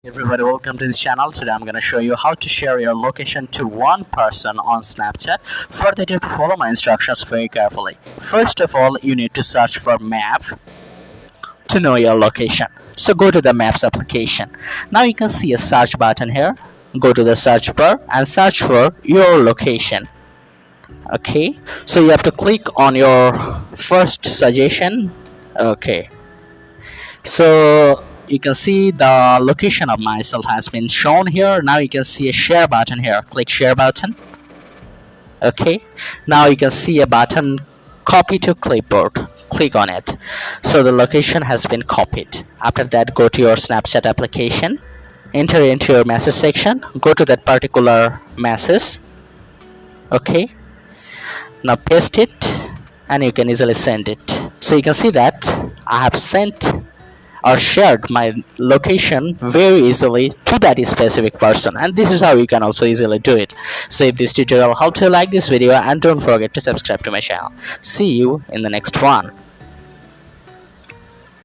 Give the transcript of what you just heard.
Everybody, welcome to this channel. Today I'm going to show you how to share your location to one person on Snapchat. For that, you have to follow my instructions very carefully. First of all, you need to search for map to know your location. So go to the Maps application. Now you can see a search button here. Go to the search bar and search for your location. Okay, so you have to click on your first suggestion. Okay, so you can see the location of myself has been shown here. Now you can see a share button here. Click share button. Okay, now you can see a button copy to clipboard. Click on it. So the location has been copied. After that, go to your Snapchat application, enter into your message section, go to that particular message. Okay, now paste it and you can easily send it. So you can see that I have sent or shared my location very easily to that specific person, and this is how you can also easily do it. So if this tutorial helped you, like this video and don't forget to subscribe to my channel. See you in the next one.